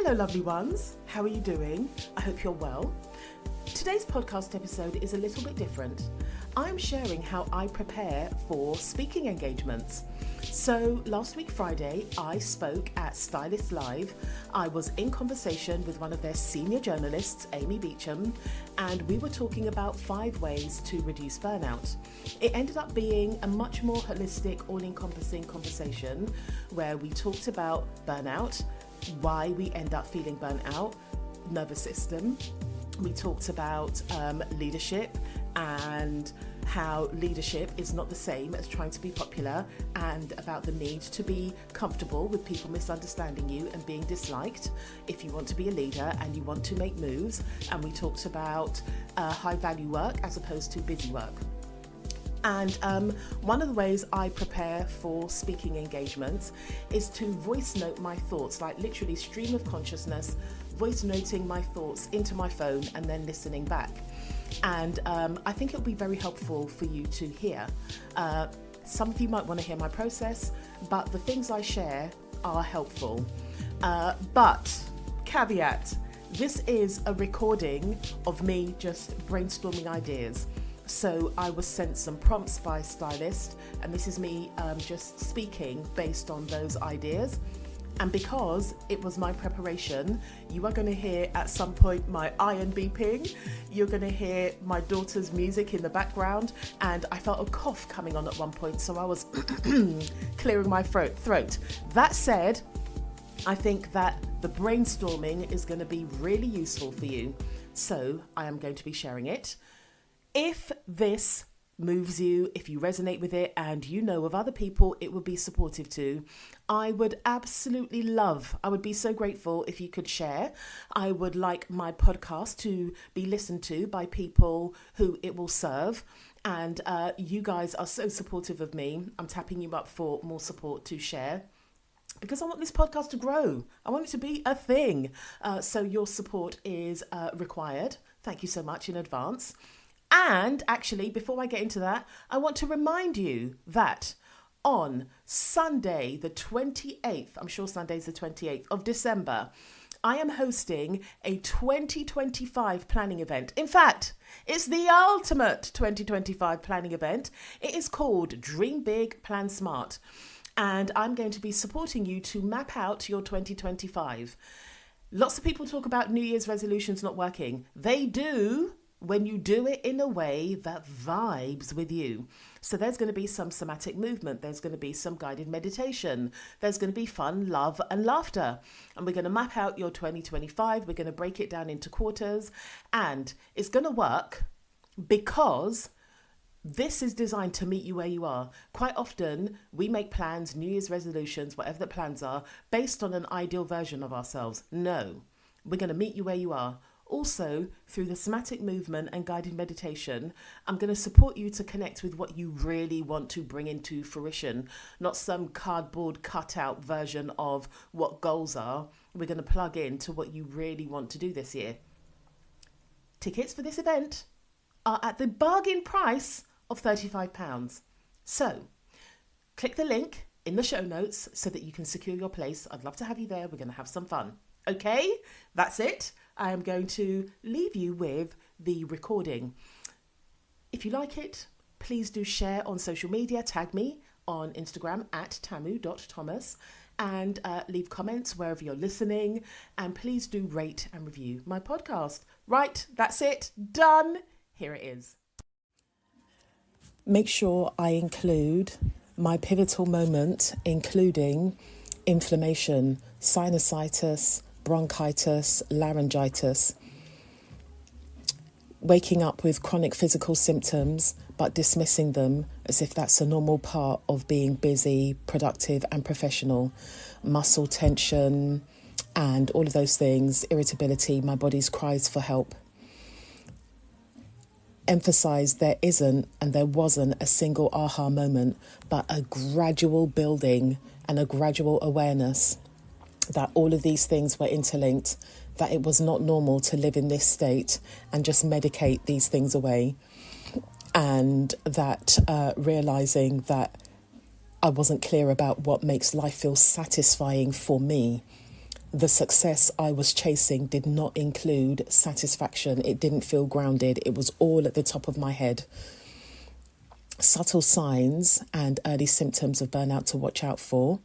Hello, lovely ones. How are you doing? I hope you're well. Today's podcast episode is a little bit different. I'm sharing how I prepare for speaking engagements. So last week, Friday, I spoke at Stylist Live. I was in conversation with one of their senior journalists, Amy Beecham, and we were talking about 5 ways to reduce burnout. It ended up being a much more holistic, all-encompassing conversation where we talked about burnout, why we end up feeling burnt out, nervous system. We talked about leadership and how leadership is not the same as trying to be popular, and about the need to be comfortable with people misunderstanding you and being disliked if you want to be a leader and you want to make moves. And we talked about high value work as opposed to busy work. And one of the ways I prepare for speaking engagements is to voice note my thoughts, like literally stream of consciousness, voice noting my thoughts into my phone and then listening back. And I think it'll be very helpful for you to hear. Some of you might want to hear my process, but the things I share are helpful. But caveat, this is a recording of me just brainstorming ideas. So I was sent some prompts by a stylist, and this is me just speaking based on those ideas. And because it was my preparation, you are going to hear at some point my iron beeping, you're going to hear my daughter's music in the background, and I felt a cough coming on at one point, so I was clearing my throat. That said, I think that the brainstorming is going to be really useful for you, so I am going to be sharing it. If this moves you, if you resonate with it and you know of other people it would be supportive to, I would absolutely love, I would be so grateful if you could share. I would like my podcast to be listened to by people who it will serve. And you guys are so supportive of me. I'm tapping you up for more support to share, because I want this podcast to grow. I want it to be a thing. So your support is required. Thank you so much in advance. And actually, before I get into that, I want to remind you that on Sunday, the 28th, I'm sure Sunday's the 28th of December, I am hosting a 2025 planning event. In fact, it's the ultimate 2025 planning event. It is called Dream Big, Plan Smart. And I'm going to be supporting you to map out your 2025. Lots of people talk about New Year's resolutions not working. They do, when you do it in a way that vibes with you. So there's going to be some somatic movement. There's going to be some guided meditation. There's going to be fun, love and laughter. And we're going to map out your 2025. We're going to break it down into quarters. And it's going to work because this is designed to meet you where you are. Quite often, we make plans, New Year's resolutions, whatever the plans are, based on an ideal version of ourselves. No, we're going to meet you where you are. Also, through the somatic movement and guided meditation, I'm going to support you to connect with what you really want to bring into fruition, not some cardboard cutout version of what goals are. We're going to plug into what you really want to do this year. Tickets for this event are at the bargain price of £35. So, click the link in the show notes so that you can secure your place. I'd love to have you there. We're going to have some fun. Okay, that's it. I am going to leave you with the recording. If you like it, please do share on social media. Tag me on Instagram at tamu.thomas and leave comments wherever you're listening. And please do rate and review my podcast. Right, that's it. Done. Here it is. Make sure I include my pivotal moment, including inflammation, sinusitis, bronchitis, laryngitis, waking up with chronic physical symptoms but dismissing them as if that's a normal part of being busy, productive and professional, muscle tension and all of those things, irritability, my body's cries for help. Emphasize there isn't and there wasn't a single aha moment, but a gradual building and a gradual awareness that all of these things were interlinked, that it was not normal to live in this state and just medicate these things away. And that realizing that I wasn't clear about what makes life feel satisfying for me. the success I was chasing did not include satisfaction. It didn't feel grounded. It was all at the top of my head. Subtle signs and early symptoms of burnout to watch out for.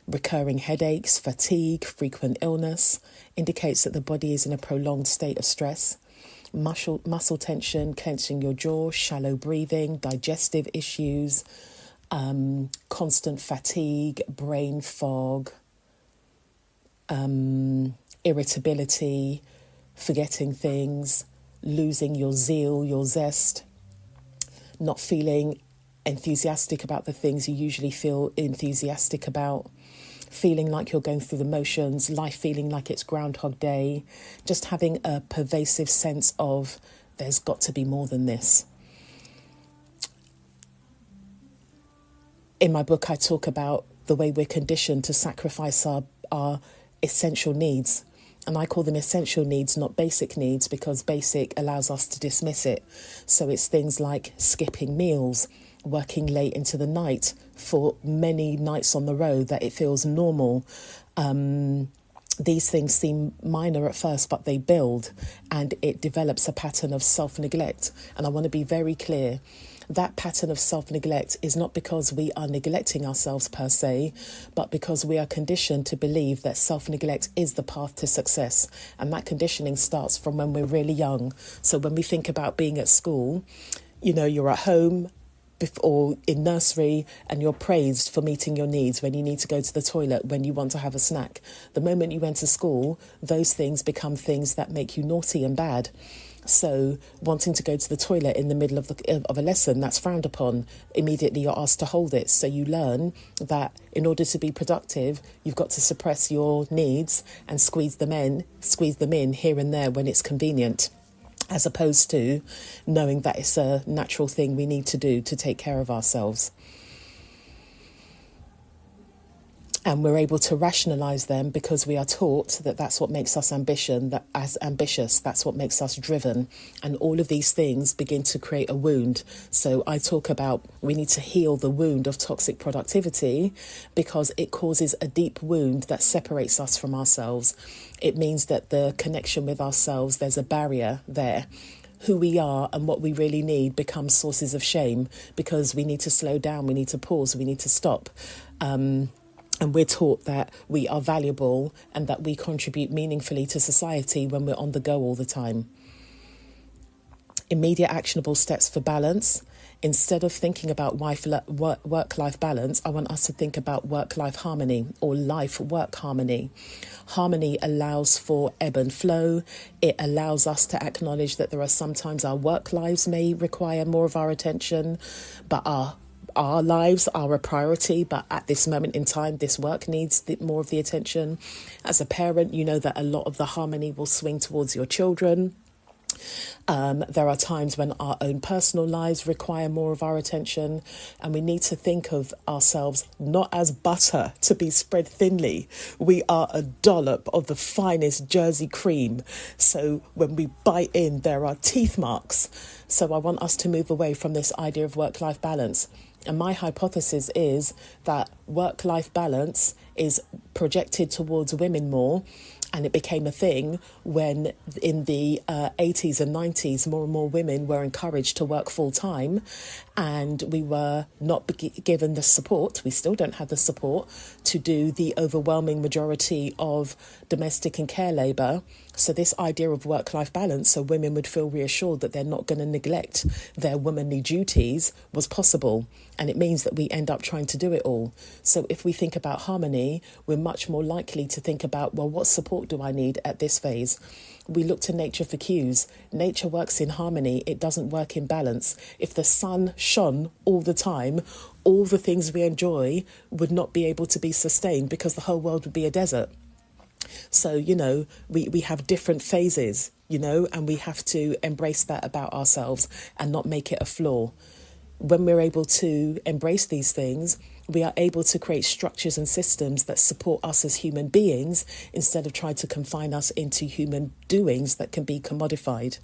Recurring headaches, fatigue, frequent illness indicates that the body is in a prolonged state of stress. Muscle tension, clenching your jaw, shallow breathing, digestive issues, constant fatigue, brain fog, irritability, forgetting things, losing your zeal, your zest, not feeling enthusiastic about the things you usually feel enthusiastic about, feeling like you're going through the motions, life feeling like it's Groundhog Day, just having a pervasive sense of there's got to be more than this. In my book, I talk about the way we're conditioned to sacrifice our essential needs. And I call them essential needs, not basic needs, because basic allows us to dismiss it. So it's things like skipping meals, working late into the night for many nights on the road that it feels normal. These things seem minor at first, but they build, and it develops a pattern of self-neglect. And I want to be very clear. That pattern of self-neglect is not because we are neglecting ourselves per se, but because we are conditioned to believe that self-neglect is the path to success. And that conditioning starts from when we're really young. So when we think about being at school, you're at home or in nursery and you're praised for meeting your needs when you need to go to the toilet, when you want to have a snack. The moment you went to school, those things become things that make you naughty and bad. So wanting to go to the toilet in the middle of a lesson, that's frowned upon. Immediately you're asked to hold it. So you learn that in order to be productive, you've got to suppress your needs and squeeze them in here and there when it's convenient, as opposed to knowing that it's a natural thing we need to do to take care of ourselves. And we're able to rationalise them because we are taught that that's what makes us ambitious, that's what makes us driven. And all of these things begin to create a wound. So I talk about we need to heal the wound of toxic productivity because it causes a deep wound that separates us from ourselves. It means that the connection with ourselves, there's a barrier there. Who we are and what we really need becomes sources of shame because we need to slow down, we need to pause, we need to stop. And we're taught that we are valuable and that we contribute meaningfully to society when we're on the go all the time. Immediate actionable steps for balance. Instead of thinking about work-life balance, I want us to think about work-life harmony or life-work harmony. Harmony allows for ebb and flow. It allows us to acknowledge that there are sometimes our work lives may require more of our attention, but our lives are a priority, but at this moment in time, this work needs more of the attention. As a parent, you know that a lot of the harmony will swing towards your children. There are times when our own personal lives require more of our attention, and we need to think of ourselves not as butter to be spread thinly. We are a dollop of the finest Jersey cream. So when we bite in, there are teeth marks. So I want us to move away from this idea of work-life balance. And my hypothesis is that work-life balance is projected towards women more. And it became a thing when in the 80s and 90s, more and more women were encouraged to work full time, and we were not given the support. We still don't have the support to do the overwhelming majority of domestic and care labour. So this idea of work-life balance, so women would feel reassured that they're not going to neglect their womanly duties, was possible. And it means that we end up trying to do it all. So if we think about harmony, we're much more likely to think about, well, what support do I need at this phase? We look to nature for cues. Nature works in harmony. It doesn't work in balance. If the sun shone all the time, all the things we enjoy would not be able to be sustained because the whole world would be a desert. So, we have different phases, and we have to embrace that about ourselves and not make it a flaw. When we're able to embrace these things, we are able to create structures and systems that support us as human beings instead of trying to confine us into human doings that can be commodified.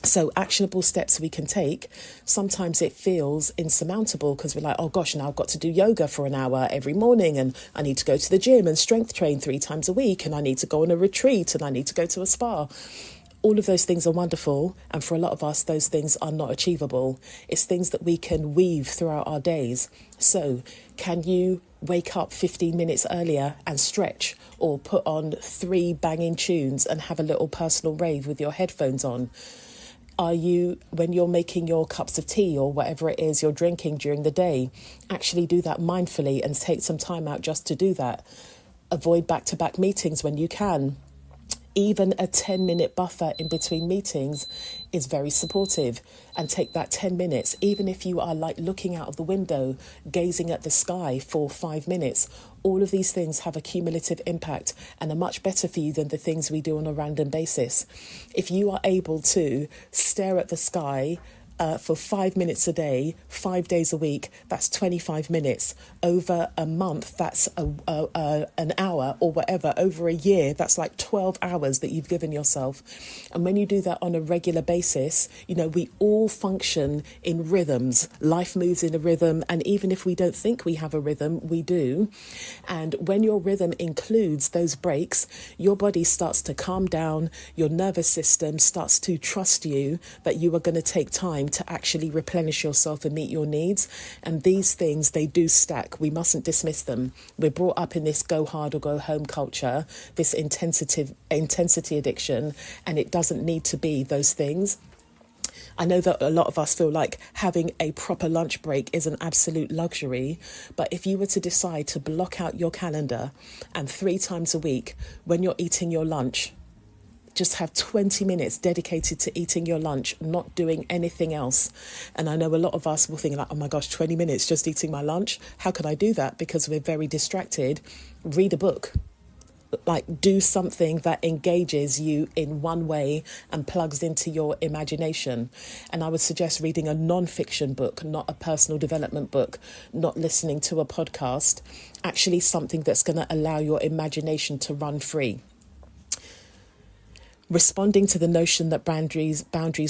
So actionable steps we can take. Sometimes it feels insurmountable because we're like, oh gosh, now I've got to do yoga for an hour every morning, and I need to go to the gym and strength train 3 times a week, and I need to go on a retreat, and I need to go to a spa. All of those things are wonderful, and for a lot of us, those things are not achievable. It's things that we can weave throughout our days. So can you wake up 15 minutes earlier and stretch, or put on 3 banging tunes and have a little personal rave with your headphones on? Are you, when you're making your cups of tea or whatever it is you're drinking during the day, actually do that mindfully and take some time out just to do that? Avoid back-to-back meetings when you can. Even a 10-minute buffer in between meetings is very supportive. And take that 10 minutes, even if you are like looking out of the window, gazing at the sky for 5 minutes. All of these things have a cumulative impact and are much better for you than the things we do on a random basis. If you are able to stare at the sky for 5 minutes a day, 5 days a week, that's 25 minutes. Over a month, that's an hour or whatever. Over a year, that's like 12 hours that you've given yourself. And when you do that on a regular basis, you know, we all function in rhythms. Life moves in a rhythm. And even if we don't think we have a rhythm, we do. And when your rhythm includes those breaks, your body starts to calm down. Your nervous system starts to trust you that you are going to take time to actually replenish yourself and meet your needs. And these things, they do stack. We mustn't dismiss them. We're brought up in this go hard or go home culture, this intensity addiction, and it doesn't need to be those things. I know that a lot of us feel like having a proper lunch break is an absolute luxury, but if you were to decide to block out your calendar and 3 times a week when you're eating your lunch, just have 20 minutes dedicated to eating your lunch, not doing anything else. And I know a lot of us will think like, oh my gosh, 20 minutes just eating my lunch. How can I do that? Because we're very distracted. Read a book. Like, do something that engages you in one way and plugs into your imagination. And I would suggest reading a non-fiction book, not a personal development book, not listening to a podcast, actually something that's going to allow your imagination to run free. Responding to the notion that boundaries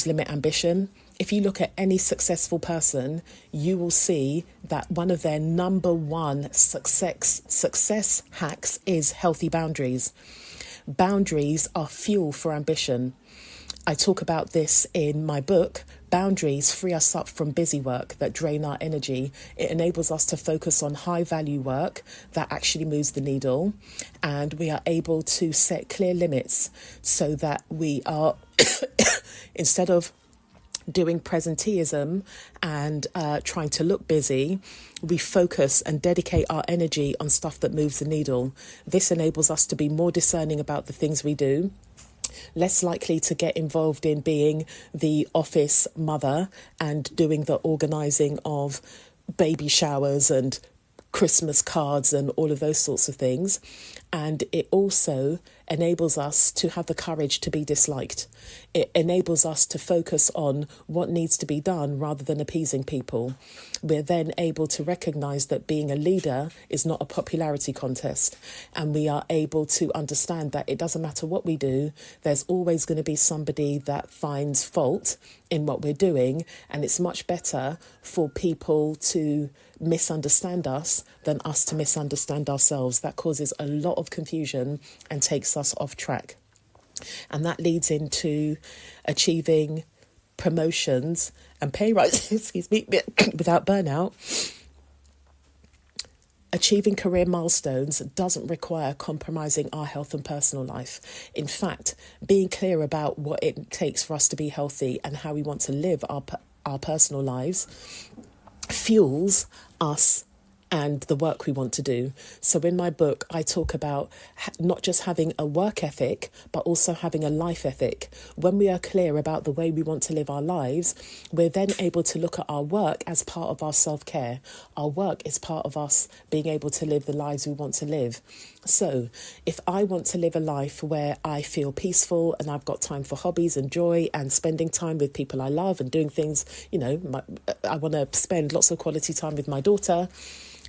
limit ambition. If you look at any successful person, you will see that one of their number one success hacks is healthy boundaries. Boundaries are fuel for ambition. I talk about this in my book. Boundaries free us up from busy work that drain our energy. It enables us to focus on high value work that actually moves the needle. And we are able to set clear limits so that we are, instead of doing presenteeism and trying to look busy, we focus and dedicate our energy on stuff that moves the needle. This enables us to be more discerning about the things we do, less likely to get involved in being the office mother and doing the organising of baby showers and Christmas cards and all of those sorts of things. And it also enables us to have the courage to be disliked. It enables us to focus on what needs to be done rather than appeasing people. We're then able to recognise that being a leader is not a popularity contest. And we are able to understand that it doesn't matter what we do, there's always going to be somebody that finds fault in what we're doing. And it's much better for people to misunderstand us than us to misunderstand ourselves. That causes a lot of confusion and takes us off track. And that leads into achieving promotions and pay rises, without burnout. Achieving career milestones doesn't require compromising our health and personal life. In fact, being clear about what it takes for us to be healthy and how we want to live our personal lives fuels us and the work we want to do. So in my book, I talk about not just having a work ethic, but also having a life ethic. When we are clear about the way we want to live our lives, we're then able to look at our work as part of our self-care. Our work is part of us being able to live the lives we want to live. So if I want to live a life where I feel peaceful and I've got time for hobbies and joy and spending time with people I love and doing things, I want to spend lots of quality time with my daughter.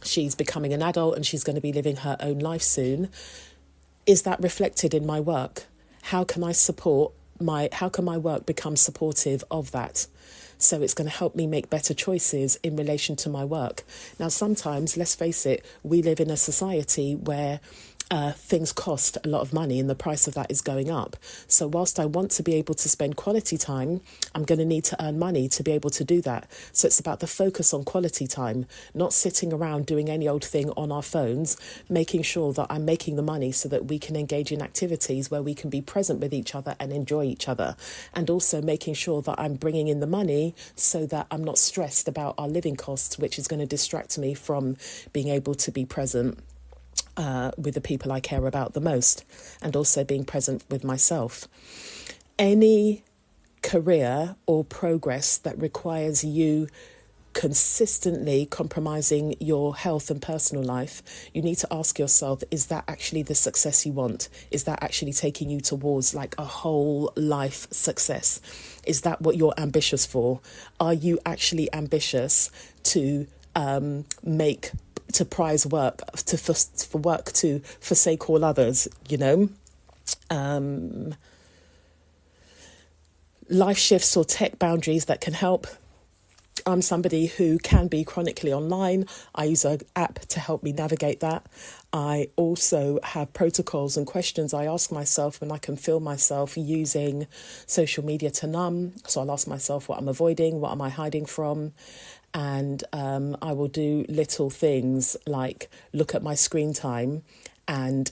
She's becoming an adult and she's going to be living her own life soon. Is that reflected in my work? How can I support my work become supportive of that? So it's going to help me make better choices in relation to my work. Now, sometimes, let's face it, we live in a society where things cost a lot of money and the price of that is going up. So whilst I want to be able to spend quality time, I'm going to need to earn money to be able to do that. So it's about the focus on quality time, not sitting around doing any old thing on our phones, making sure that I'm making the money so that we can engage in activities where we can be present with each other and enjoy each other. And also making sure that I'm bringing in the money so that I'm not stressed about our living costs, which is going to distract me from being able to be present with the people I care about the most, and also being present with myself. Any career or progress that requires you consistently compromising your health and personal life, you need to ask yourself, is that actually the success you want? Is that actually taking you towards like a whole life success? Is that what you're ambitious for? Are you actually ambitious to prize work, for work to forsake all others, life shifts or tech boundaries that can help. I'm somebody who can be chronically online. I use an app to help me navigate that. I also have protocols and questions I ask myself when I can feel myself using social media to numb. So I'll ask myself what I'm avoiding, what am I hiding from? And I will do little things like look at my screen time and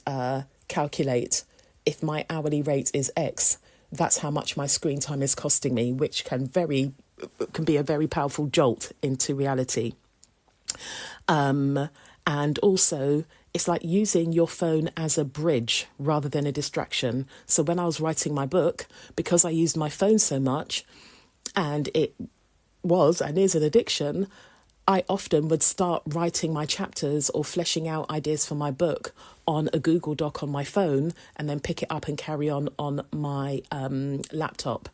calculate if my hourly rate is X, that's how much my screen time is costing me, which can be a very powerful jolt into reality. And also, it's like using your phone as a bridge rather than a distraction. So when I was writing my book, because I used my phone so much, and it was and is an addiction, I often would start writing my chapters or fleshing out ideas for my book on a Google Doc on my phone and then pick it up and carry on my laptop.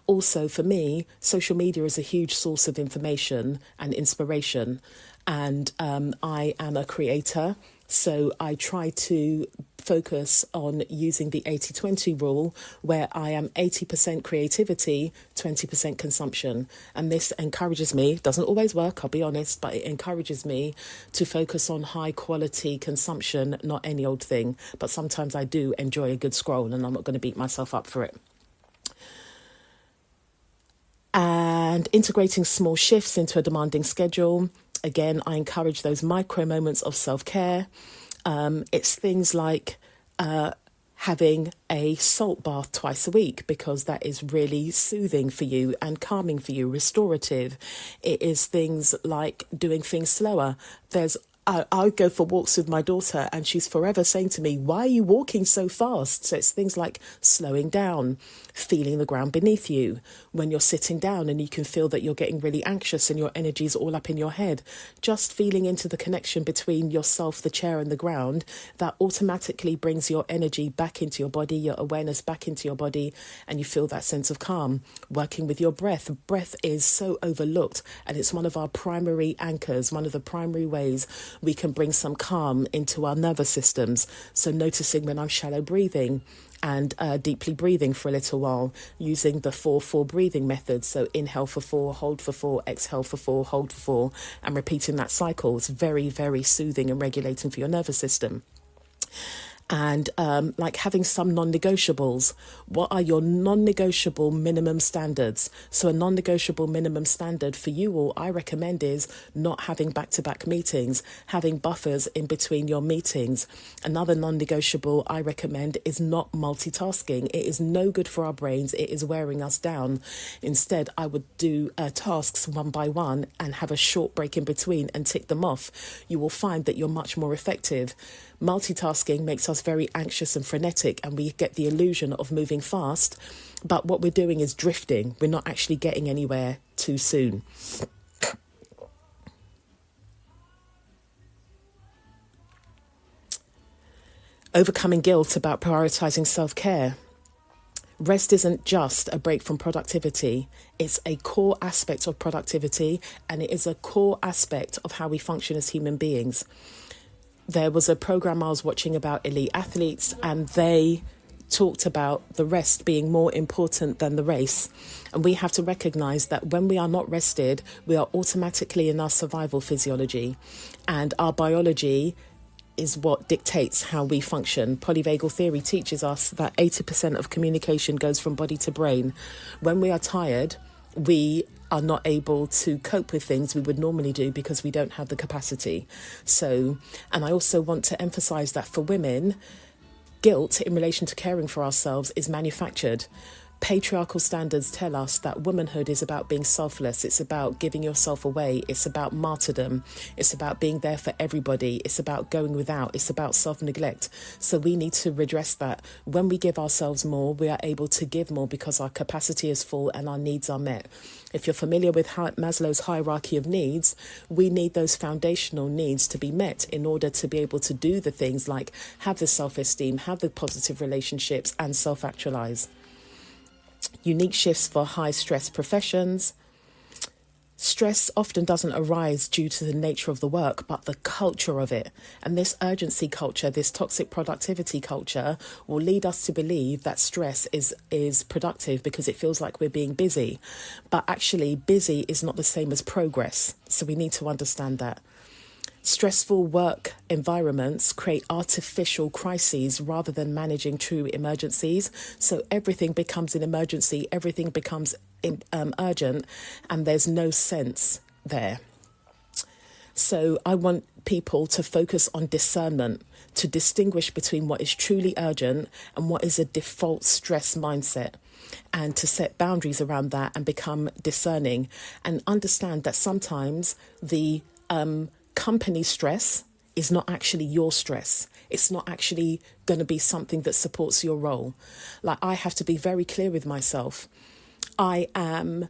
Also, for me, social media is a huge source of information and inspiration. And I am a creator, so I try to focus on using the 80-20 rule, where I am 80% creativity, 20% consumption. And this encourages me, doesn't always work, I'll be honest, but it encourages me to focus on high quality consumption, not any old thing. But sometimes I do enjoy a good scroll, and I'm not going to beat myself up for it. And integrating small shifts into a demanding schedule. Again, I encourage those micro moments of self-care. It's things like having a salt bath twice a week, because that is really soothing for you and calming for you, restorative. It is things like doing things slower. I go for walks with my daughter and she's forever saying to me, why are you walking so fast? So it's things like slowing down, feeling the ground beneath you. When you're sitting down and you can feel that you're getting really anxious and your energy's all up in your head, just feeling into the connection between yourself, the chair and the ground, that automatically brings your energy back into your body, your awareness back into your body, and you feel that sense of calm. Working with your breath. Breath is so overlooked, and it's one of our primary anchors, one of the primary ways we can bring some calm into our nervous systems. So noticing when I'm shallow breathing and deeply breathing for a little while, using the 4-4 breathing method. So inhale for 4, hold for 4, exhale for 4, hold for 4, and repeating that cycle. It's very, very soothing and regulating for your nervous system. And like having some non-negotiables. What are your non-negotiable minimum standards? So a non-negotiable minimum standard for you all, I recommend, is not having back-to-back meetings, having buffers in between your meetings. Another non-negotiable I recommend is not multitasking. It is no good for our brains. It is wearing us down. Instead, I would do tasks one by one and have a short break in between and tick them off. You will find that you're much more effective. Multitasking makes us very anxious and frenetic, and we get the illusion of moving fast, but what we're doing is drifting. We're not actually getting anywhere too soon. Overcoming guilt about prioritizing self-care. Rest isn't just a break from productivity. It's a core aspect of productivity, and it is a core aspect of how we function as human beings. There was a program I was watching about elite athletes, and they talked about the rest being more important than the race. And we have to recognize that when we are not rested, we are automatically in our survival physiology, and our biology is what dictates how we function. Polyvagal theory teaches us that 80% of communication goes from body to brain. When we are tired, we are not able to cope with things we would normally do because we don't have the capacity. So, and I also want to emphasize that for women, guilt in relation to caring for ourselves is manufactured. Patriarchal standards tell us that womanhood is about being selfless. It's about giving yourself away. It's about martyrdom. It's about being there for everybody. It's about going without. It's about self-neglect. So we need to redress that. When we give ourselves more, we are able to give more because our capacity is full and our needs are met. If you're familiar with Maslow's hierarchy of needs, we need those foundational needs to be met in order to be able to do the things like have the self-esteem, have the positive relationships, and self-actualize. Unique shifts for high-stress professions. Stress often doesn't arise due to the nature of the work, but the culture of it. And this urgency culture, this toxic productivity culture, will lead us to believe that stress is productive because it feels like we're being busy. But actually, busy is not the same as progress. So we need to understand that. Stressful work environments create artificial crises rather than managing true emergencies. So everything becomes an emergency, everything becomes urgent, and there's no sense there. So I want people to focus on discernment, to distinguish between what is truly urgent and what is a default stress mindset, and to set boundaries around that and become discerning and understand that sometimes the company stress is not actually your stress. It's not actually going to be something that supports your role. Like, I have to be very clear with myself. I am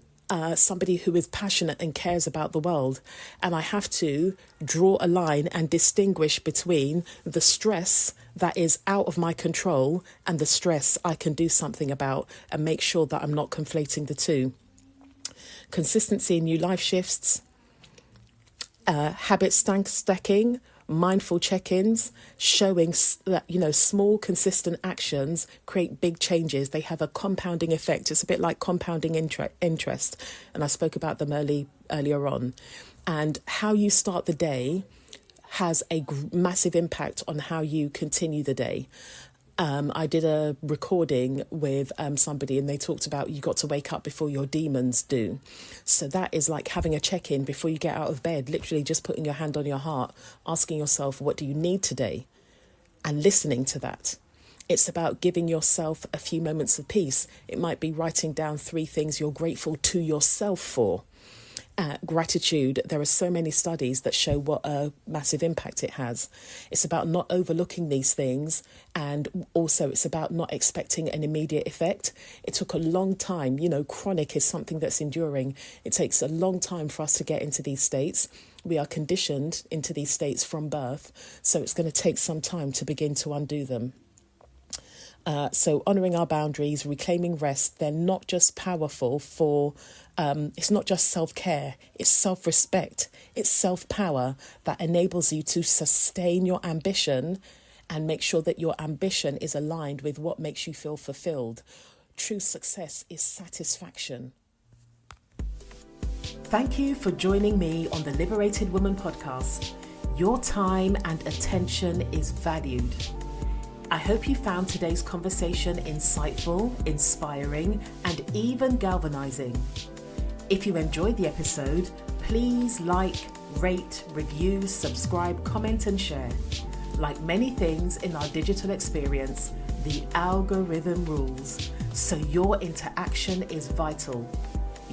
somebody who is passionate and cares about the world, and I have to draw a line and distinguish between the stress that is out of my control and the stress I can do something about, and make sure that I'm not conflating the two. Consistency in new life shifts. Habit stacking, mindful check-ins, showing that, small consistent actions create big changes. They have a compounding effect. It's a bit like compounding interest. And I spoke about them earlier on. And how you start the day has a massive impact on how you continue the day. I did a recording with somebody, and they talked about you got to wake up before your demons do. So that is like having a check-in before you get out of bed, literally just putting your hand on your heart, asking yourself, what do you need today? And listening to that. It's about giving yourself a few moments of peace. It might be writing down 3 things you're grateful to yourself for. Gratitude, there are so many studies that show what a massive impact it has. It's about not overlooking these things, and also it's about not expecting an immediate effect. It took a long time. Chronic is something that's enduring. It takes a long time for us to get into these states. We are conditioned into these states from birth, so it's going to take some time to begin to undo them. So honouring our boundaries, reclaiming rest, they're not just powerful for, it's not just self-care, it's self-respect, it's self-power that enables you to sustain your ambition and make sure that your ambition is aligned with what makes you feel fulfilled. True success is satisfaction. Thank you for joining me on the Liberated Woman podcast. Your time and attention is valued. I hope you found today's conversation insightful, inspiring, and even galvanizing. If you enjoyed the episode, please like, rate, review, subscribe, comment, and share. Like many things in our digital experience, the algorithm rules, so your interaction is vital.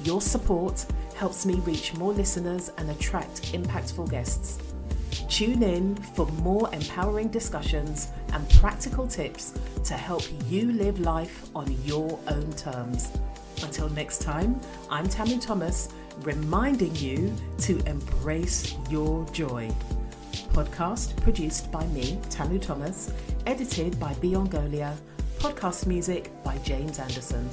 Your support helps me reach more listeners and attract impactful guests. Tune in for more empowering discussions and practical tips to help you live life on your own terms. Until next time, I'm Tamu Thomas, reminding you to embrace your joy. Podcast produced by me, Tamu Thomas, edited by Biongolia, podcast music by James Anderson.